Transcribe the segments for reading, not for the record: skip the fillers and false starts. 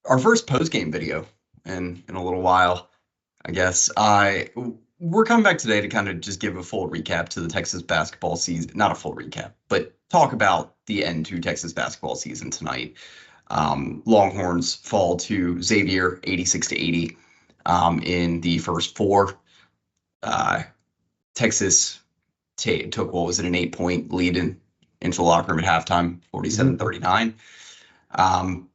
Our first post game video in a little while, I guess. We're coming back today to kind of just give a full recap to the Texas basketball season. Not a full recap, but talk about the end to Texas basketball season tonight. Longhorns fall to Xavier 86 to 80 in the first four. Uh, Texas took, what was it, an 8 point lead into the locker room at halftime, 47-39. Um,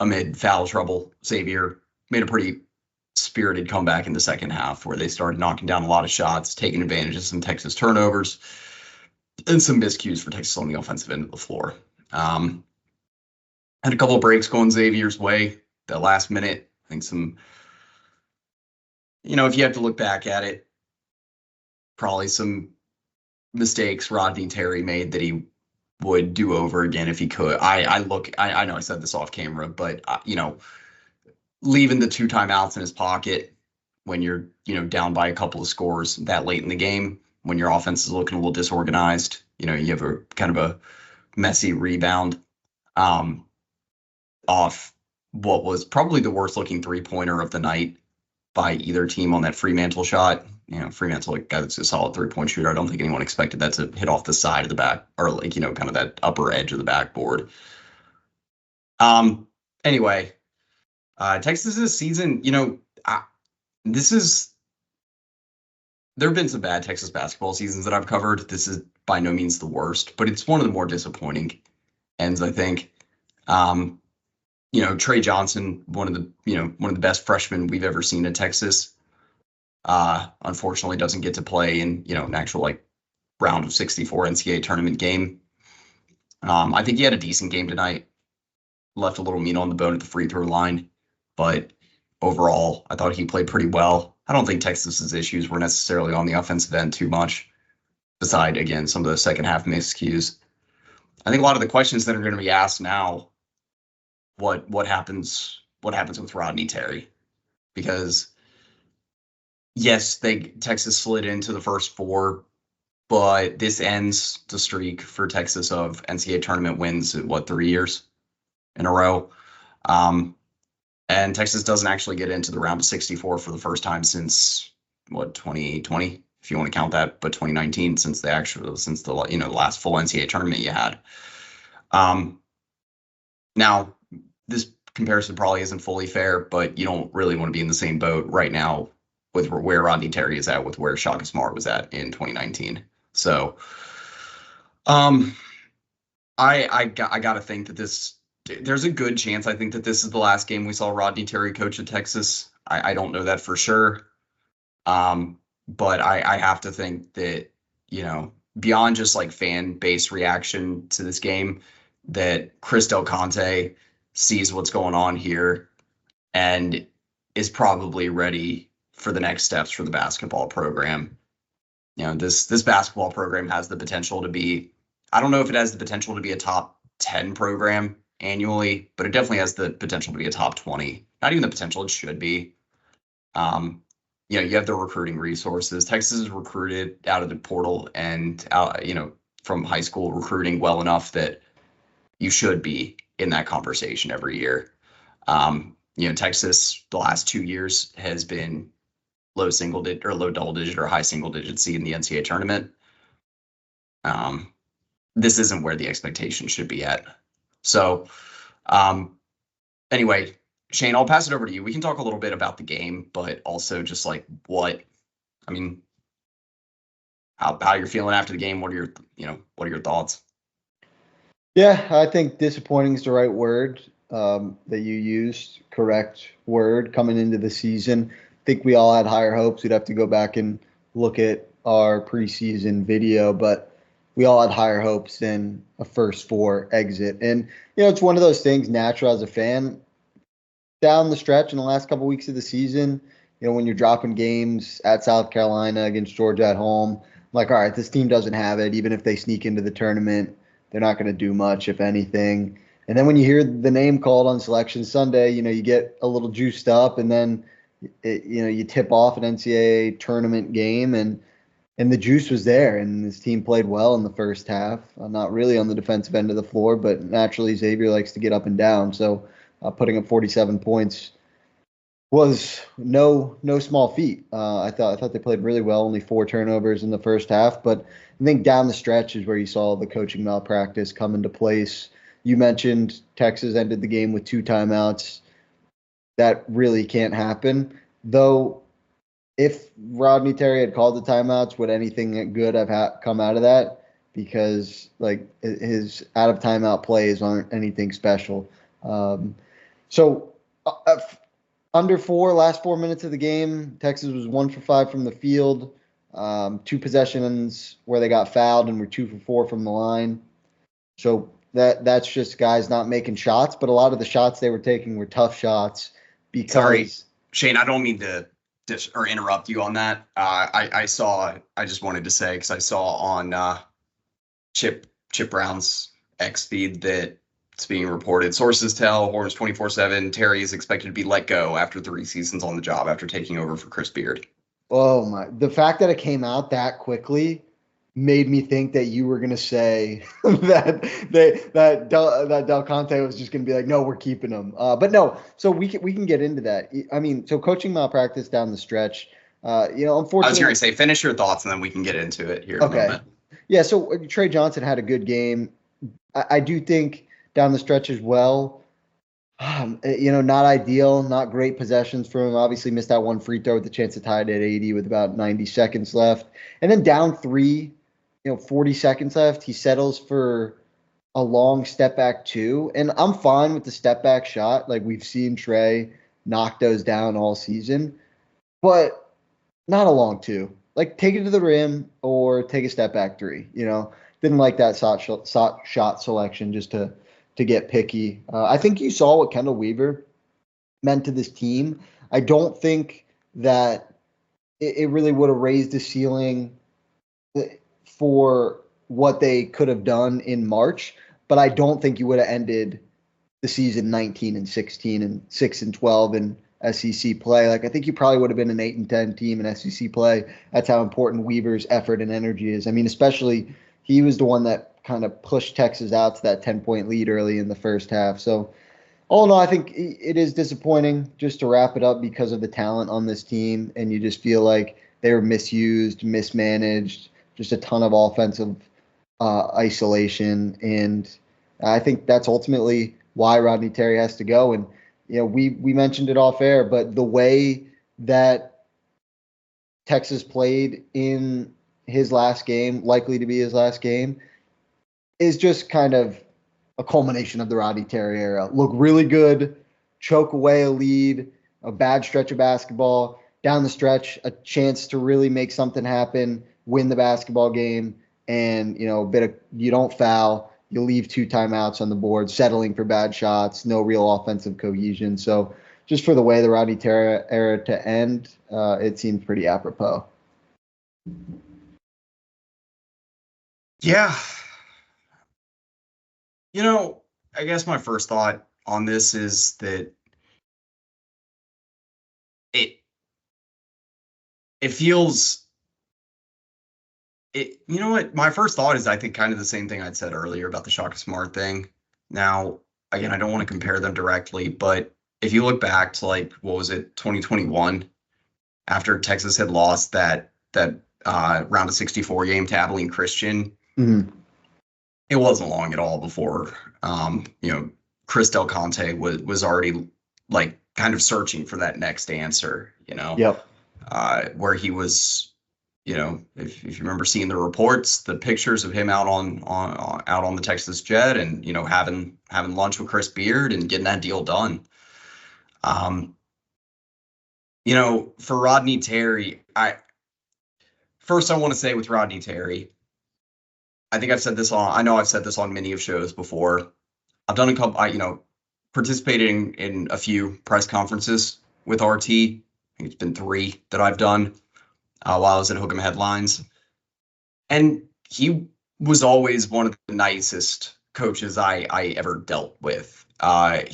Amid foul trouble, Xavier made a pretty spirited comeback in the second half where they started knocking down a lot of shots, taking advantage of some Texas turnovers and some miscues for Texas on the offensive end of the floor. Had a couple of breaks going Xavier's way. The last minute, I think if you have to look back at it, probably some mistakes Rodney Terry made that he would do over again if he could. I know I said this off camera, but leaving the 2 timeouts in his pocket when you're down by a couple of scores that late in the game, when your offense is looking a little disorganized, you have a kind of a messy rebound off what was probably the worst looking 3-pointer of the night by either team on that Fremantle shot. Fremantle, guy that's a solid 3-point shooter. I don't think anyone expected that to hit off the side of the back or kind of that upper edge of the backboard. Anyway, Texas's season, there have been some bad Texas basketball seasons that I've covered. This is by no means the worst, but it's one of the more disappointing ends, I think. Trey Johnson, one of the best freshmen we've ever seen at Texas, unfortunately doesn't get to play in, an actual round of 64 NCAA tournament game. I think he had a decent game tonight, left a little meat on the bone at the free throw line, but overall, I thought he played pretty well. I don't think Texas's issues were necessarily on the offensive end too much, beside, again, some of the second half miscues. I think a lot of the questions that are going to be asked now, what happens with Rodney Terry? Because yes, Texas slid into the first four, but this ends the streak for Texas of NCAA tournament wins at 3 years in a row. And Texas doesn't actually get into the round of 64 for the first time since 2020, if you want to count that, but 2019 since the last full NCAA tournament you had. Now this comparison probably isn't fully fair, but you don't really want to be in the same boat right now with where Rodney Terry is at with where Shaka Smart was at in 2019. So, I got to think that there's a good chance I think that this is the last game we saw Rodney Terry coach at Texas. I don't know that for sure. But I have to think that, beyond just fan base reaction to this game, that Chris Del Conte sees what's going on here and is probably ready for the next steps for the basketball program. This basketball program has the potential to be, I don't know if it has the potential to be a top 10 program annually, but it definitely has the potential to be a top 20. Not even the potential, it should be. You have the recruiting resources. Texas is recruited out of the portal and from high school recruiting well enough that you should be in that conversation every year. Texas the last 2 years has been low double digit or high single digit seed in the NCAA tournament. This isn't where the expectation should be at. So, anyway, Shane, I'll pass it over to you. We can talk a little bit about the game, but also just how you're feeling after the game. What are your thoughts? Yeah, I think disappointing is the right word that you used. Correct word coming into the season. I think we all had higher hopes. We'd have to go back and look at our preseason video, but we all had higher hopes than a first four exit. And, it's one of those things natural as a fan down the stretch in the last couple of weeks of the season, when you're dropping games at South Carolina against Georgia at home, I'm like, all right, this team doesn't have it. Even if they sneak into the tournament, they're not going to do much, if anything. And then when you hear the name called on Selection Sunday, you get a little juiced up, and then, you tip off an NCAA tournament game, and and the juice was there, and this team played well in the first half. Not really on the defensive end of the floor, but naturally Xavier likes to get up and down. So putting up 47 points was no small feat. I thought they played really well. Only 4 turnovers in the first half, but I think down the stretch is where you saw the coaching malpractice come into place. You mentioned Texas ended the game with 2 timeouts. That really can't happen, though. If Rodney Terry had called the timeouts, would anything good have come out of that? Because like his out of timeout plays aren't anything special. So under last 4 minutes of the game, Texas was 1 for 5 from the field. 2 possessions where they got fouled and were 2 for 4 from the line. So that's just guys not making shots, but a lot of the shots they were taking were tough shots. Because sorry, Shane, I don't mean to interrupt you on that. I just wanted to say, because I saw on Chip Brown's X feed that it's being reported. Sources tell Horns 24/7 Terry is expected to be let go after 3 seasons on the job after taking over for Chris Beard. Oh my! The fact that it came out that quickly made me think that you were gonna say that Del Conte was just gonna be like, no, we're keeping him. But no. So we can get into that. I mean, so coaching malpractice down the stretch. Unfortunately, I was going to say finish your thoughts and then we can get into it here in a moment. Yeah. So Trey Johnson had a good game. I do think down the stretch as well. Not ideal, not great possessions for him. Obviously missed that one free throw with the chance to tie it at 80 with about 90 seconds left. And then down 3, 40 seconds left, he settles for a long step back 2. And I'm fine with the step back shot. Like we've seen Trey knock those down all season, but not a long 2. Like take it to the rim or take a step back 3. Didn't like that shot selection just to get picky. I think you saw what Kendall Weaver meant to this team. I don't think that it really would have raised the ceiling for what they could have done in March, but I don't think you would have ended the season 19-16 and 6-12 in SEC play. Like I think you probably would have been an 8-10 team in SEC play. That's how important Weaver's effort and energy is. I mean, especially he was the one that kind of pushed Texas out to that 10-point lead early in the first half. So all in all, I think it is disappointing just to wrap it up because of the talent on this team. And you just feel like they were misused, mismanaged, just a ton of offensive isolation. And I think that's ultimately why Rodney Terry has to go. And, we mentioned it off air, but the way that Texas played in his last game, likely to be his last game, is just kind of a culmination of the Rodney Terry era. Look really good, choke away a lead, a bad stretch of basketball, down the stretch, a chance to really make something happen, win the basketball game, and, you don't foul, you leave 2 timeouts on the board, settling for bad shots, no real offensive cohesion. So just for the way the Rodney Terry era to end, it seemed pretty apropos. Yeah. I guess my first thought on this is that it feels what my first thought is, I think kind of the same thing I'd said earlier about the Shaka Smart thing. Now, again, I don't want to compare them directly, but if you look back to what was it, 2021, after Texas had lost that round of 64 game to Abilene Christian, it wasn't long at all before Chris Del Conte was already kind of searching for that next answer, Yep. Where he was, if you remember seeing the reports, the pictures of him out on the Texas jet and, having lunch with Chris Beard and getting that deal done. For Rodney Terry, I want to say with Rodney Terry, I think I've said this on many of shows before. I've done a couple, participated in a few press conferences with RT. I think it's been 3 that I've done while I was at Hook'em Headlines. And he was always one of the nicest coaches I ever dealt with. I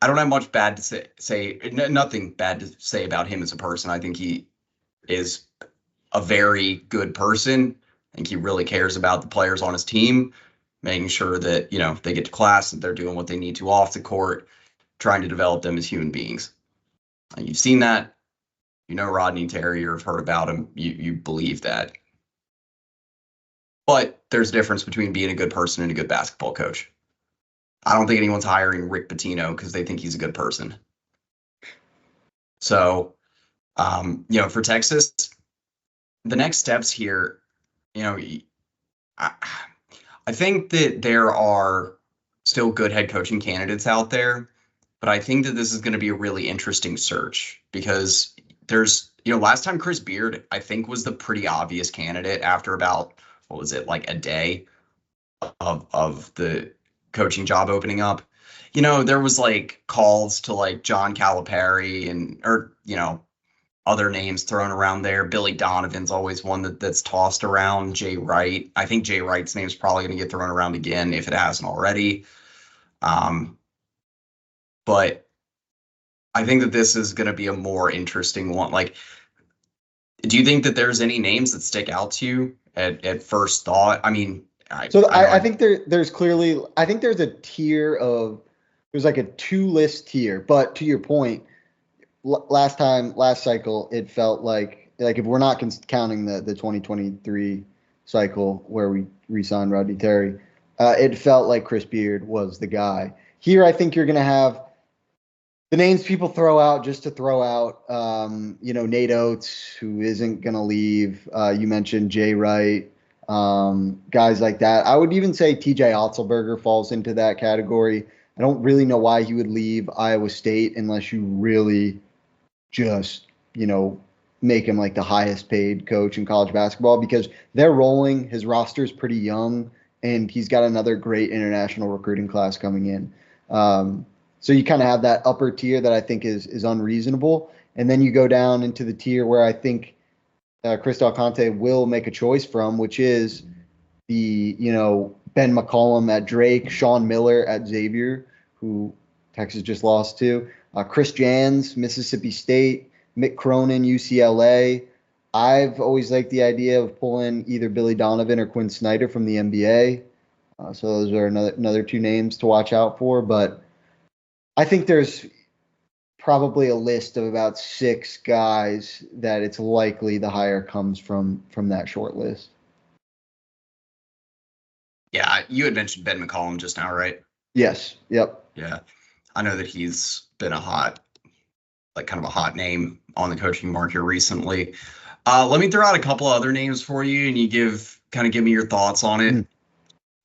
don't have much bad to say, nothing bad to say about him as a person. I think he is a very good person. I think he really cares about the players on his team, making sure that, they get to class, that they're doing what they need to off the court, trying to develop them as human beings. And you've seen that. You know Rodney Terry or have heard about him. You believe that. But there's a difference between being a good person and a good basketball coach. I don't think anyone's hiring Rick Pitino because they think he's a good person. So, for Texas, the next steps here, I think that there are still good head coaching candidates out there, but I think that this is going to be a really interesting search because there's, last time Chris Beard, I think, was the pretty obvious candidate after about, what was it, like a day of the coaching job opening up. There was like calls to like John Calipari or other names thrown around there. Billy Donovan's always one that's tossed around. Jay Wright. I think Jay Wright's name is probably going to get thrown around again if it hasn't already. But I think that this is going to be a more interesting one. Like, do you think that there's any names that stick out to you at first thought? I mean, I think there's clearly, I think there's a tier of, there's like a 2-list tier, but to your point, last cycle, it felt like if we're not counting the 2023 cycle where we re-signed Rodney Terry, it felt like Chris Beard was the guy. Here, I think you're going to have the names people throw out just to throw out, Nate Oates, who isn't going to leave. You mentioned Jay Wright, guys like that. I would even say TJ Otzelberger falls into that category. I don't really know why he would leave Iowa State unless you really just, make him like the highest paid coach in college basketball because they're rolling. His roster's pretty young, and he's got another great international recruiting class coming in. So you kind of have that upper tier that I think is unreasonable. And then you go down into the tier where I think Chris Del Conte will make a choice from, which is the, Ben McCollum at Drake, Sean Miller at Xavier, who Texas just lost to, Chris Jans, Mississippi State, Mick Cronin, UCLA. I've always liked the idea of pulling either Billy Donovan or Quinn Snyder from the NBA. So those are another 2 names to watch out for. But I think there's probably a list of about 6 guys that it's likely the hire comes from that short list. Yeah, you had mentioned Ben McCollum just now, right? Yes. Yep. Yeah. I know that he's been kind of a hot name on the coaching market recently. Let me throw out a couple of other names for you, and you give me your thoughts on it.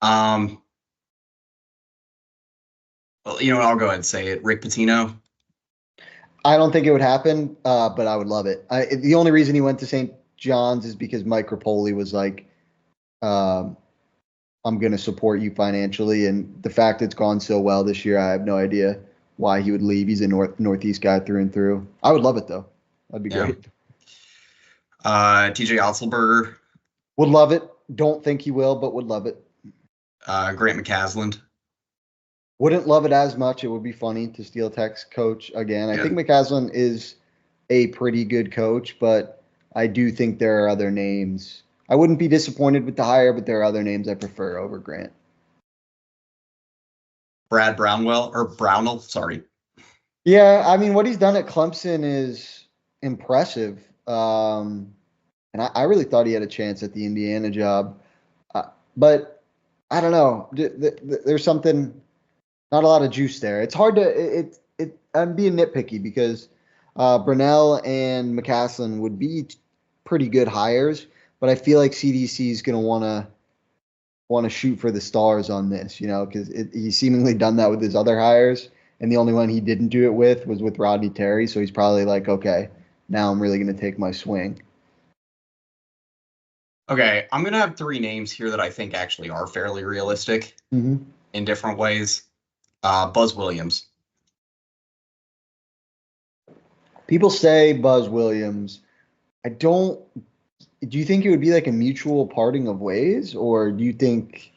Well, I'll go ahead and say it. Rick Pitino. I don't think it would happen, but I would love it. The only reason he went to St. John's is because Mike Rapoli was like, I'm going to support you financially. And the fact it's gone so well this year, I have no idea why he would leave. He's a Northeast guy through and through. I would love it, though. That'd be great. TJ Otzelberger. Would love it. Don't think he will, but would love it. Grant McCasland. Wouldn't love it as much. It would be funny to steal Tech's coach again. I think McCasland is a pretty good coach, but I do think there are other names. I wouldn't be disappointed with the hire, but there are other names I prefer over Grant. Brad Brownell, sorry. Yeah, I mean, what he's done at Clemson is impressive. And I really thought he had a chance at the Indiana job. But I don't know. There's something, not a lot of juice there. It's hard to, I'm being nitpicky because Brunell and McCasland would be pretty good hires, but I feel like CDC is going to want to shoot for the stars on this, because he's seemingly done that with his other hires, and the only one he didn't do it with was with Rodney Terry, so he's probably like, okay, now I'm really going to take my swing. Okay, I'm going to have 3 names here that I think actually are fairly realistic in different ways. Buzz Williams. People say Buzz Williams. Do you think it would be like a mutual parting of ways, or do you think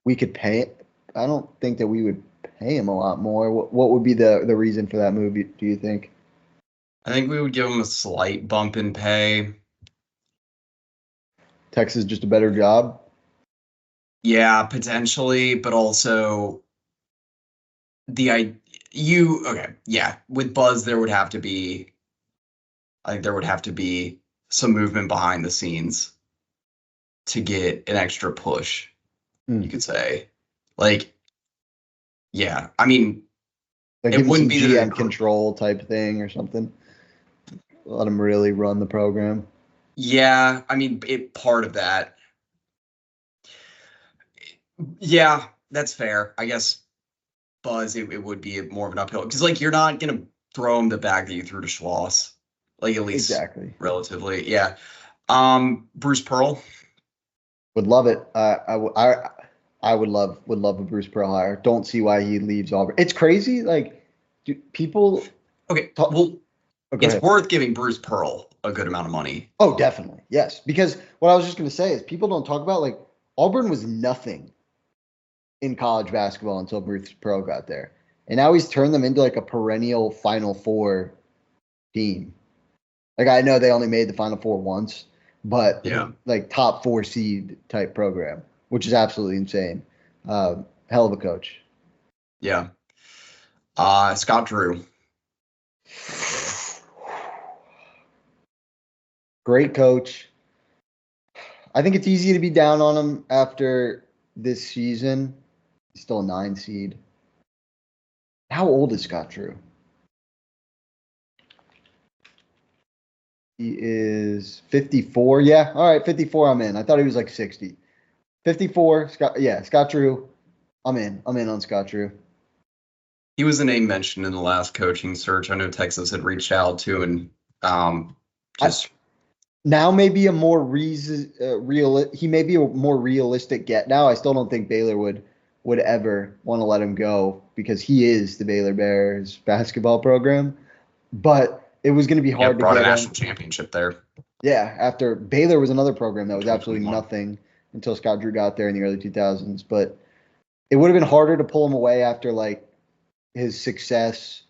we could pay? I don't think that we would pay him a lot more. What would be the reason for that move, do you think? I think we would give him a slight bump in pay. Texas just a better job? Yeah, potentially, but also with Buzz I think there would have to be some movement behind the scenes to get an extra push, you could say. Like, yeah, I mean, Like it give him wouldn't some be the GM control type thing or something. Let him really run the program. Yeah, I mean, part of that. Yeah, that's fair. I guess Buzz, it would be more of an uphill because like you're not gonna throw him the bag that you threw to Schloss, like at least Exactly. relatively. Yeah. Bruce Pearl. Would love it. I would love a Bruce Pearl hire. Don't see why he leaves Auburn. It's crazy. Like, do people Okay, talk? well, Oh, go it's ahead. worth giving Bruce Pearl a good amount of money. Oh, definitely. Yes. Because what I was just going to say is people don't talk about like Auburn was nothing in college basketball until Bruce Pearl got there. And now he's turned them into like a perennial Final Four team. Like I know they only made the Final Four once, but Yeah. like top 4 seed type program, which is absolutely insane. Hell of a coach. Yeah. Scott Drew. Great coach. I think it's easy to be down on him after this season. He's still a 9 seed. How old is Scott Drew? He is 54. Yeah. All right. 54. I'm in. I thought he was like 60. 54. Scott. Yeah. Scott Drew. I'm in. I'm in on Scott Drew. He was a name mentioned in the last coaching search. I know Texas had reached out to and just now maybe a more he may be a more realistic get now. I still don't think Baylor would ever want to let him go because he is the Baylor Bears basketball program. But it was going to be hard to brought a get him. national championship there. Yeah, after Baylor was another program that was absolutely 2021. nothing until Scott Drew got there in the early 2000s. But it would have been harder to pull him away after like his success,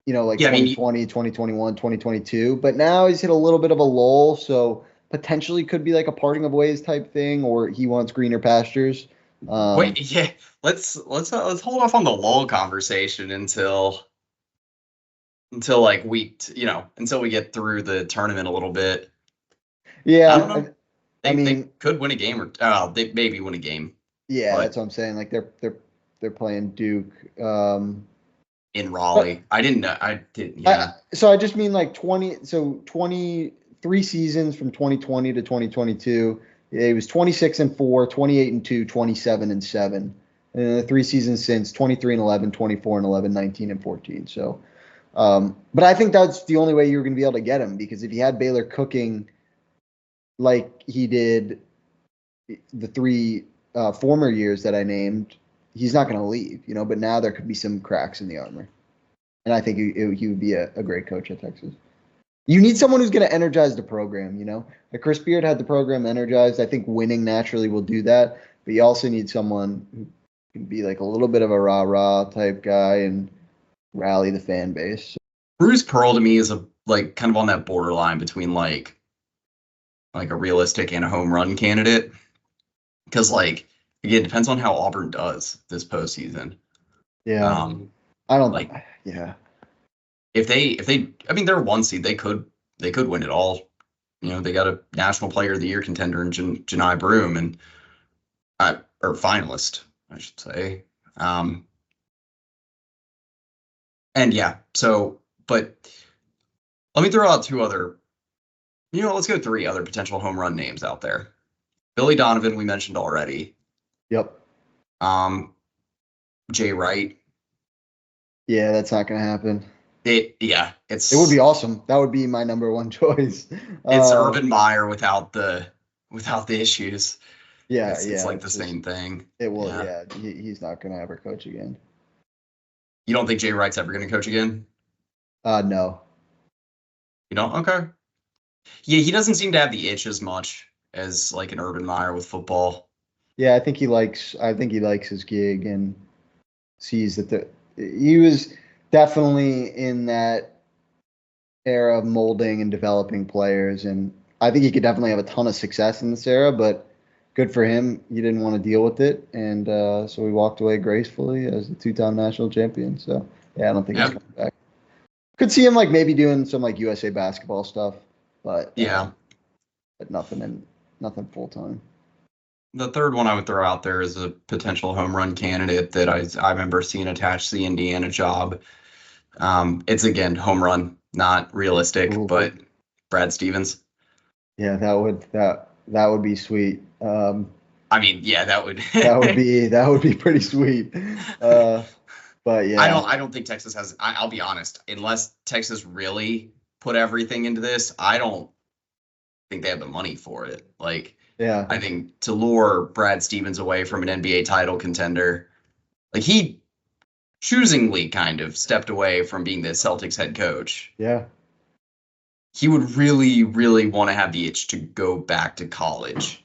like Yeah, I mean, 2020, 2021, 2022. But now he's hit a little bit of a lull, so potentially could be like a parting of ways type thing, or he wants greener pastures. wait, yeah, let's hold off on the lull conversation until like until we get through the tournament a little bit. I don't Yeah, know. I They mean, could win a game or they maybe win a game, yeah, but that's what I'm saying. Like they're playing Duke. in But Raleigh, I didn't know. I did, yeah. so I just mean like 23 seasons from 2020 to 2022. It was 26-4, 28-2, 27-7. And then the 3 seasons since 23-11, 24-11, 19-14. So, but I think that's the only way you're going to be able to get him because if you had Baylor cooking like he did the 3 former years that I named, he's not going to leave, But now there could be some cracks in the armor. And I think he would be a great coach at Texas. You need someone who's going to energize the program, Like Chris Beard had the program energized. I think winning naturally will do that. But you also need someone who can be like a little bit of a rah-rah type guy and rally the fan base. Bruce Pearl to me is like kind of on that borderline between like a realistic and a home run candidate. Because like again, it depends on how Auburn does this postseason. Yeah. I don't like yeah. if they I mean they're a 1 seed, they could win it all. They got a National Player of the Year contender in Janai Broom and or finalist, I should say. And yeah, so but let me throw out let's go 3 other potential home run names out there. Billy Donovan, we mentioned already. Yep. Jay Wright. Yeah, that's not going to happen. It would be awesome. That would be my number 1 choice. It's Urban Meyer without the issues. Yeah, it's like the same thing. It will. Yeah, he's not going to ever coach again. You don't think Jay Wright's ever going to coach again? No. You don't? Okay. Yeah, he doesn't seem to have the itch as much as like an Urban Meyer with football. Yeah, I think he likes his gig and sees that he was definitely in that era of molding and developing players, and I think he could definitely have a ton of success in this era, but good for him. He didn't want to deal with it, and so he walked away gracefully as a two-time national champion. So yeah, I don't think he's Yep. coming back. Could see him like maybe doing some like USA basketball stuff, but Yeah. but nothing full time. The third one I would throw out there is a potential home run candidate that I remember seeing attached to the Indiana job. It's again home run, not realistic, Ooh. but Brad Stevens. Yeah, that would be sweet. I mean, yeah, that would that would be pretty sweet. But yeah, I don't think Texas has. I'll be honest, unless Texas really put everything into this, I don't think they have the money for it. Like, yeah, I think to lure Brad Stevens away from an NBA title contender, like he choosingly kind of stepped away from being the Celtics head coach. yeah. He would really, really want to have the itch to go back to college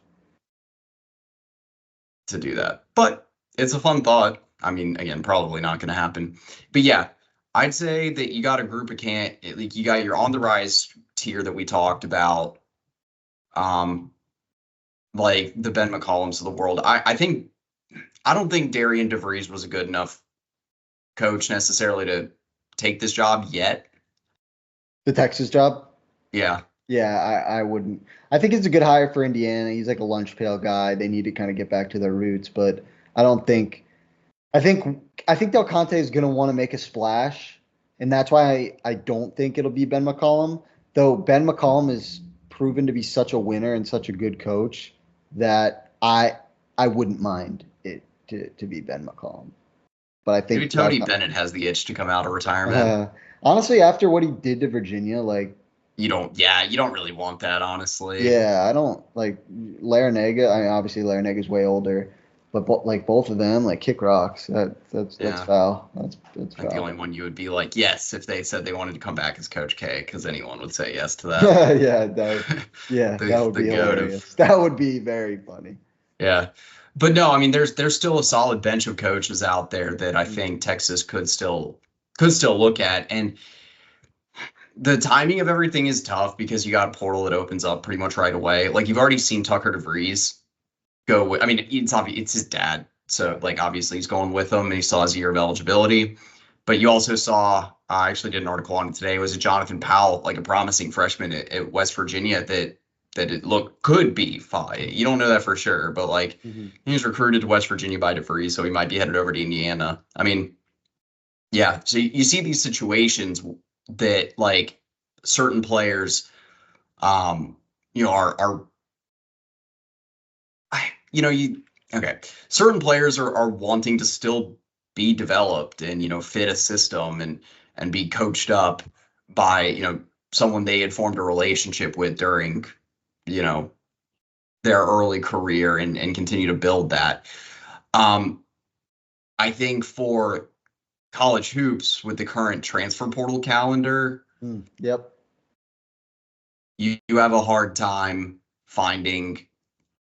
to do that. But it's a fun thought. I mean, again, probably not going to happen. But yeah, I'd say that you got a group of like you got your on the rise tier that we talked about. Like the Ben McCollums of the world. I don't think Darian DeVries was a good enough coach necessarily to take this job yet. The Texas job. Yeah. Yeah, I wouldn't. I think it's a good hire for Indiana. He's like a lunch pail guy. They need to kind of get back to their roots, but I don't think. I think Del Conte is going to want to make a splash, and that's why I don't think it'll be Ben McCollum. Though Ben McCollum is proven to be such a winner and such a good coach that I wouldn't mind it to be Ben McCollum. But I think Maybe Tony Bennett has the itch to come out of retirement. Honestly, after what he did to Virginia, like. You don't really want that, honestly. Yeah, I don't like Larinaga. I mean, obviously Larinaga's way older, but both of them like kick rocks. That's foul. That's Like foul. the only one you would be like, yes, if they said they wanted to come back as Coach K, because anyone would say yes to that. That would be hilarious. That would be very funny. Yeah. But no, I mean there's still a solid bench of coaches out there that I think Texas could still look at. And the timing of everything is tough because you got a portal that opens up pretty much right away. Like you've already seen Tucker DeVries go with, I mean, it's obvious it's his dad. So like obviously he's going with him and he still has a year of eligibility. But you also saw, I actually did an article on it today, was it Jonathan Powell, like a promising freshman at West Virginia that it could be fine. You don't know that for sure, but like he was recruited to West Virginia by DeVries, so he might be headed over to Indiana. I mean, yeah. So you see these situations that like certain players, are certain players are wanting to still be developed and fit a system and be coached up by someone they had formed a relationship with during their early career and continue to build that. I think for college hoops with the current transfer portal calendar, Yep. you have a hard time finding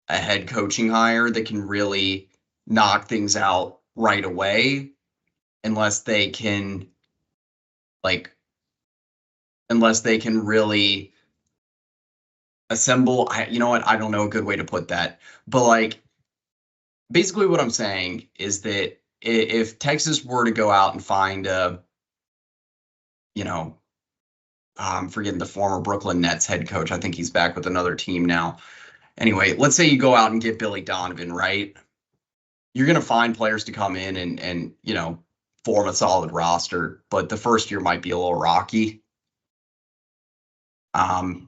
a head coaching hire that can really knock things out right away unless they can really assemble. You know what? I don't know a good way to put that, but like basically what I'm saying is that if Texas were to go out and find I'm forgetting the former Brooklyn Nets head coach. I think he's back with another team now. Anyway, let's say you go out and get Billy Donovan, right? You're going to find players to come in and form a solid roster, but the first year might be a little rocky. With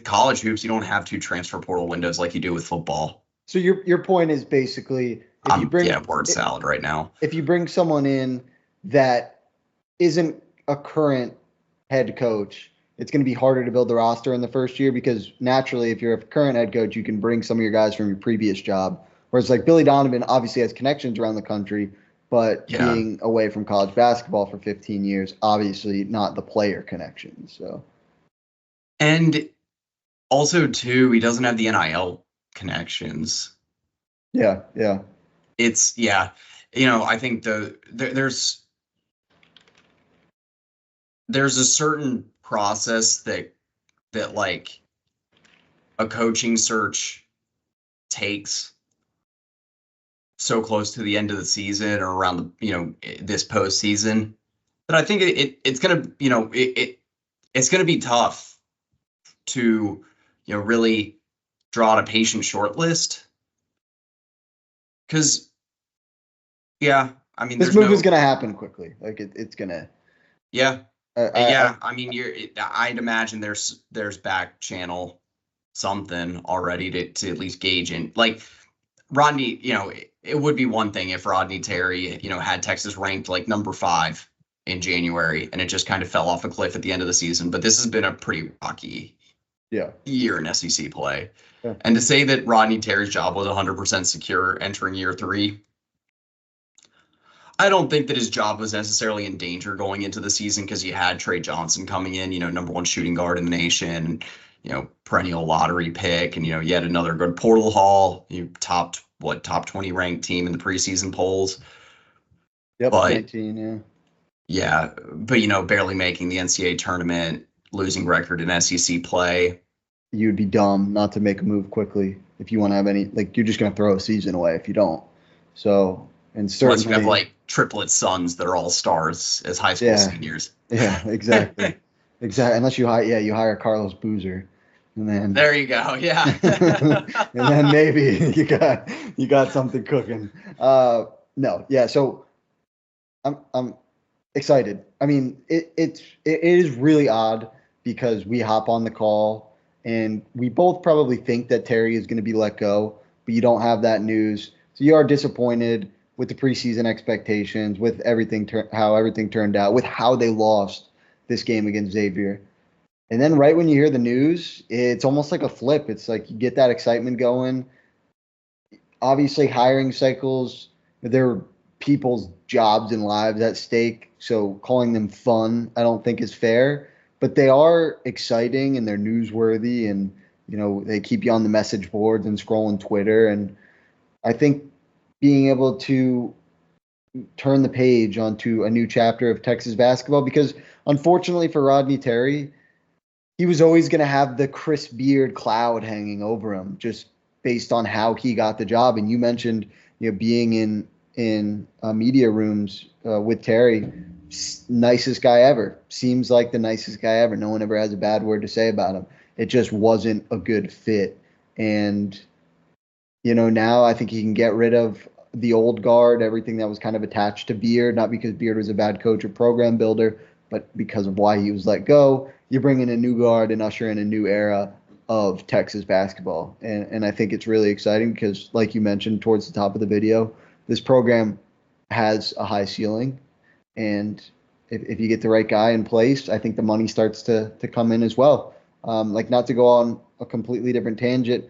college hoops, you don't have two transfer portal windows like you do with football. So your point is basically if you bring word salad right now. If you bring someone in that isn't a current head coach, it's going to be harder to build the roster in the first year because naturally, if you're a current head coach, you can bring some of your guys from your previous job. Whereas like Billy Donovan obviously has connections around the country, but being away from college basketball for 15 years, obviously not the player connections. So, and also too, he doesn't have the NIL connections. Yeah. I think there's a certain process that like a coaching search takes so close to the end of the season or around this postseason, that I think it's gonna it's gonna be tough to really draw out a patient short list, because I mean this move is gonna happen quickly. Like it's gonna. Yeah. I mean, I'd imagine there's back channel something already to at least gauge in. Like Rodney, it would be one thing if Rodney Terry, had Texas ranked like number 5 in January and it just kind of fell off a cliff at the end of the season. But this has been a pretty rocky year in SEC play. Yeah. And to say that Rodney Terry's job was 100% secure entering year 3, I don't think that his job was necessarily in danger going into the season, because you had Trey Johnson coming in, number 1 shooting guard in the nation, perennial lottery pick, and, you had another good portal haul. You top 20 ranked team in the preseason polls. Yep, but, 19, yeah. Yeah, but, barely making the NCAA tournament, losing record in SEC play. You'd be dumb not to make a move quickly if you want to have any, like, you're just going to throw a season away if you don't. So, and certainly. Unless you have, like, triplet sons that are all stars as high school seniors. Yeah, exactly. Exactly. Unless you hire Carlos Boozer. And then there you go. Yeah. And then maybe you got something cooking. No. Yeah. So I'm excited. I mean, it is really odd because we hop on the call and we both probably think that Terry is going to be let go, but you don't have that news. So you are disappointed with the preseason expectations, with everything, how everything turned out, with how they lost this game against Xavier. And then right when you hear the news, it's almost like a flip. It's like you get that excitement going. Obviously, hiring cycles, there are people's jobs and lives at stake. So calling them fun, I don't think is fair. But they are exciting and they're newsworthy, and they keep you on the message boards and scrolling Twitter. And I think being able to turn the page onto a new chapter of Texas basketball, because unfortunately for Rodney Terry, he was always going to have the Chris Beard cloud hanging over him just based on how he got the job. And you mentioned, being in media rooms with Terry, nicest guy ever. Seems like the nicest guy ever. No one ever has a bad word to say about him. It just wasn't a good fit. And, now I think he can get rid of the old guard, everything that was kind of attached to Beard, not because Beard was a bad coach or program builder, but because of why he was let go. You bring in a new guard and usher in a new era of Texas basketball. And I think it's really exciting because, like you mentioned towards the top of the video, this program has a high ceiling. And if you get the right guy in place, I think the money starts to come in as well. Not to go on a completely different tangent,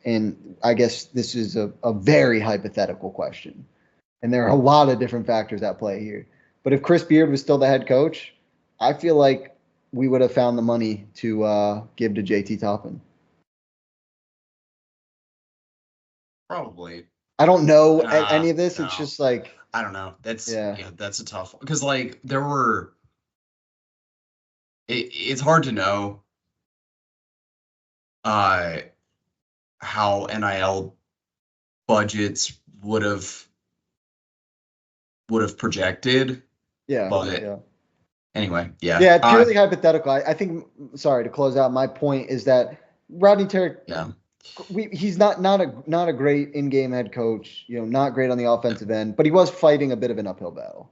and I guess this is a very hypothetical question. And there are a lot of different factors at play here. But if Chris Beard was still the head coach, I feel like we would have found the money to give to JT Toppin. Probably. I don't know any of this. No. It's just like, I don't know. That's that's a tough one, because like there were. It's hard to know how NIL budgets would have projected. Yeah. But anyway, yeah. Yeah, purely hypothetical. I think, sorry to close out, my point is that Rodney Terry, he's not a great in-game head coach, not great on the offensive end, but he was fighting a bit of an uphill battle.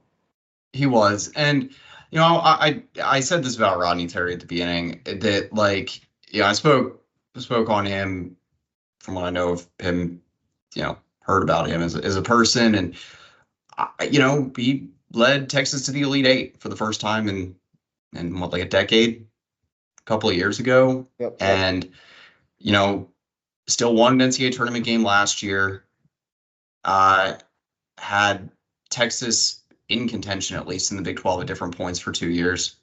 He was. And, I said this about Rodney Terry at the beginning, that like, I spoke on him from what I know of him, heard about him as a person. And, he led Texas to the Elite Eight for the first time in what, like a decade, a couple of years ago. Yep. And, still won an NCAA tournament game last year. Had Texas in contention, at least in the Big 12 at different points for 2 years.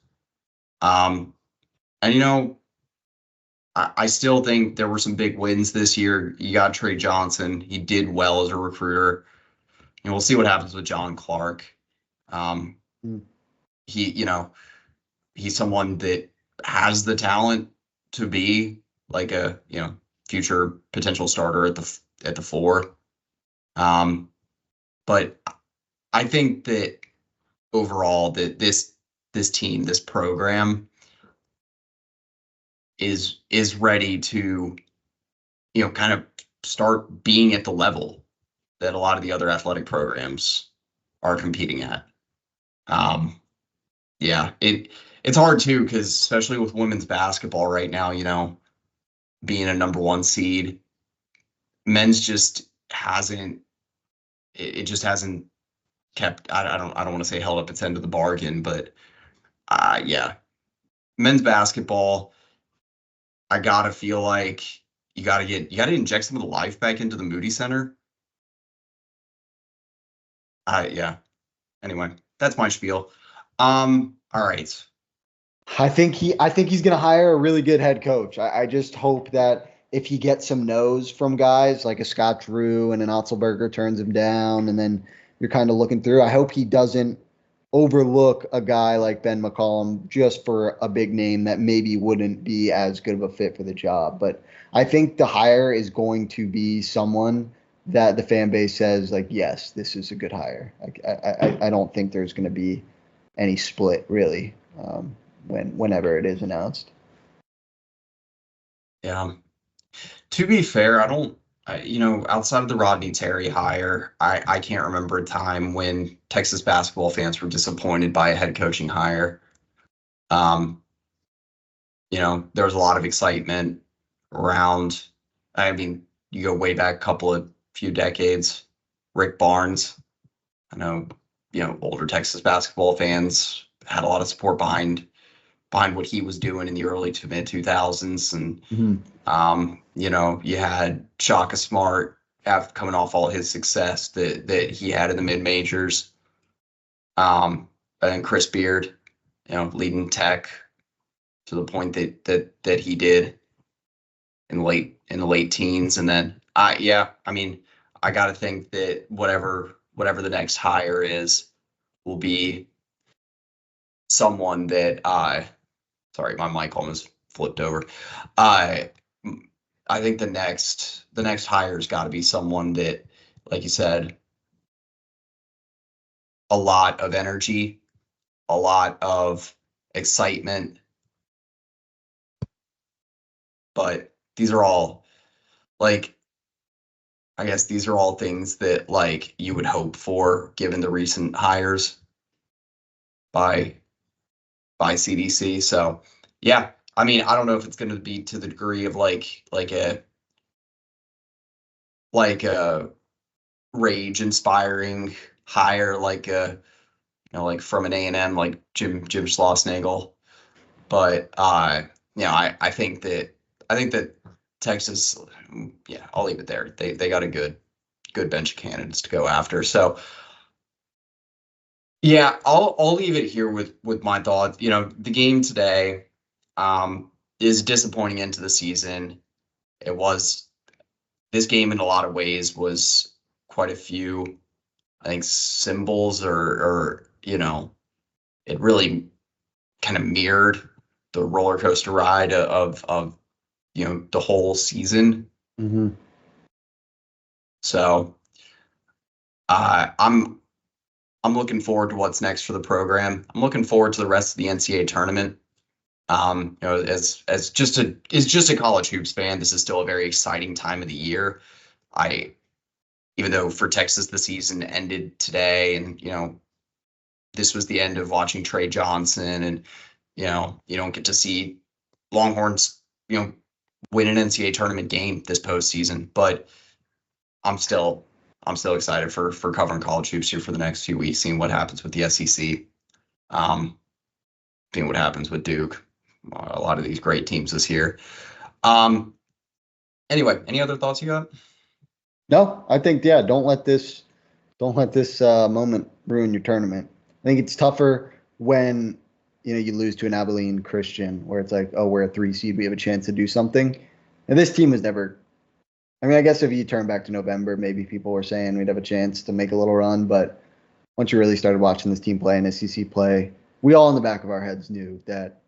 And, I still think there were some big wins this year. You got Trey Johnson. He did well as a recruiter. And we'll see what happens with John Clark. He's someone that has the talent to be like a future potential starter at the 4. But I think that overall that this team, this program is ready to kind of start being at the level that a lot of the other athletic programs are competing at. Yeah, it's hard too, because especially with women's basketball right now, being a number 1 seed, men's just hasn't it just hasn't kept. I don't want to say held up its end of the bargain, but yeah, men's basketball, I gotta feel like you gotta inject some of the life back into the Moody Center. Yeah. Anyway, that's my spiel. All right. I think he's going to hire a really good head coach. I just hope that if he gets some no's from guys like a Scott Drew and an Otzelberger turns him down, and then you're kind of looking through, I hope he doesn't overlook a guy like Ben McCollum just for a big name that maybe wouldn't be as good of a fit for the job. But I think the hire is going to be someone that the fan base says, like, yes, this is a good hire. I don't think there's going to be any split, really. Whenever it is announced. Yeah. To be fair, outside of the Rodney Terry hire, I can't remember a time when Texas basketball fans were disappointed by a head coaching hire. There was a lot of excitement around. I mean, you go way back few decades. Rick Barnes, I know, older Texas basketball fans had a lot of support behind what he was doing in the early to mid 2000s. And, you had Shaka Smart coming off all his success that he had in the mid majors. And Chris Beard, leading Tech to the point that he did in the late teens. And then, I got to think that whatever the next hire is will be someone that sorry, my mic almost flipped over. I think the next hire's got to be someone that, like you said, a lot of energy, a lot of excitement. But these are all, like, I guess these are all things that, like, you would hope for given the recent hires by CDC. So yeah, I don't know if it's going to be to the degree of like a rage inspiring hire, like from an A&M, like Jim Schlossnagle. But I think that Texas, yeah, I'll leave it there. They got a good bench of candidates to go after. So yeah, I'll leave it here with my thoughts. The game today is disappointing into the season. This game in a lot of ways was quite a few, I think, symbols or it really kind of mirrored the roller coaster ride of the whole season. Mm-hmm. So I'm looking forward to what's next for the program. I'm looking forward to the rest of the NCAA tournament. As just a college hoops fan, this is still a very exciting time of the year. Even though for Texas the season ended today, and this was the end of watching Trey Johnson, and you don't get to see Longhorns win an NCAA tournament game this postseason. But I'm still excited for covering college hoops here for the next few weeks, seeing what happens with the SEC, seeing what happens with Duke, a lot of these great teams this year. Anyway, any other thoughts you got? No, I think, yeah, don't let this moment ruin your tournament. I think it's tougher when you lose to an Abilene Christian, where it's like, oh, we're a 3 seed, we have a chance to do something. And this team has never. I mean, I guess if you turn back to November, maybe people were saying we'd have a chance to make a little run. But once you really started watching this team play and SEC play, we all in the back of our heads knew that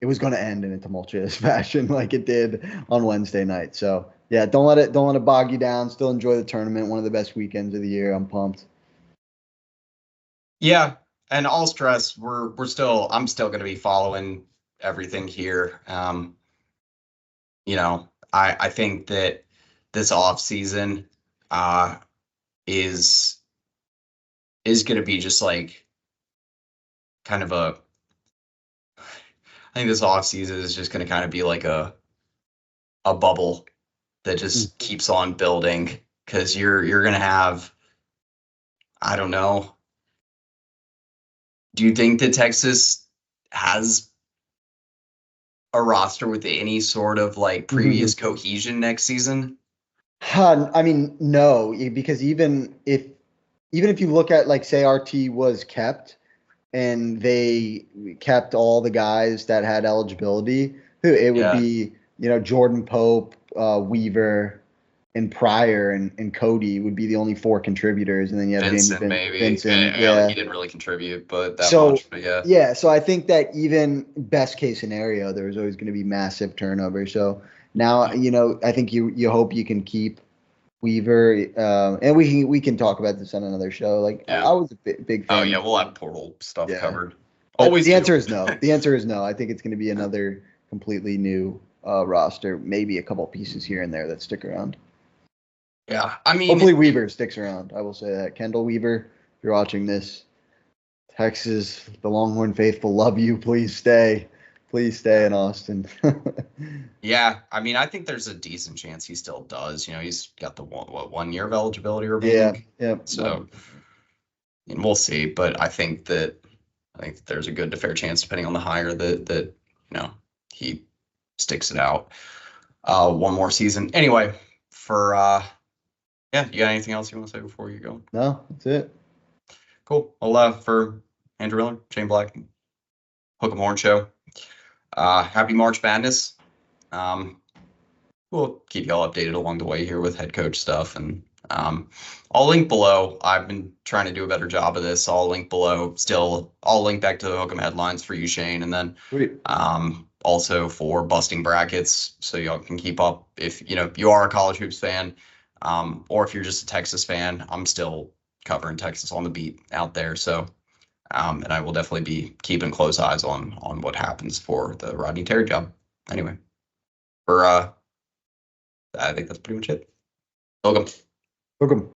it was going to end in a tumultuous fashion like it did on Wednesday night. So yeah, don't let it bog you down. Still enjoy the tournament. One of the best weekends of the year. I'm pumped. Yeah, and all stress, I'm still going to be following everything here. I think that this off season is going to be just like kind of I think this off season is just going to kind of be like a bubble that just keeps on building because you're going to have, I don't know. Do you think that Texas has a roster with any sort of like previous cohesion next season? I mean, no, because even if you look at like say RT was kept and they kept all the guys that had eligibility, it would be Jordan Pope, Weaver, and Pryor and Cody would be the only 4 contributors, and then you have Vincent, maybe. Vincent, Yeah, he didn't really contribute, but that much. But yeah. So I think that even best case scenario, there was always going to be massive turnover. So now, I think you hope you can keep Weaver, and we can talk about this on another show. Like I was a big fan. Oh yeah, we'll have portal stuff covered. But always. The answer is no. The answer is no. I think it's going to be another completely new roster. Maybe a couple pieces here and there that stick around. Yeah, I mean, hopefully Weaver sticks around. I will say that. Kendall Weaver, if you're watching this, Texas, the Longhorn faithful love you. Please stay. Please stay in Austin. Yeah, I mean, I think there's a decent chance he still does. He's got the 1 year of eligibility remaining. Yeah. So, and we'll see. But I think there's a good to fair chance, depending on the hire, that he sticks it out one more season. Anyway, yeah, you got anything else you want to say before you go? No, that's it. Cool. Well, for Andrew Miller, Shane Black, Hook 'em Horn Show. Happy March Madness. We'll keep y'all updated along the way here with head coach stuff, and I'll link below. I've been trying to do a better job of this. I'll link below. Still, I'll link back to the Hook 'em headlines for you, Shane, and then also for busting brackets, so y'all can keep up. If you are a college hoops fan, or if you're just a Texas fan, I'm still covering Texas on the beat out there. So, and I will definitely be keeping close eyes on what happens for the Rodney Terry job. Anyway, I think that's pretty much it. Welcome.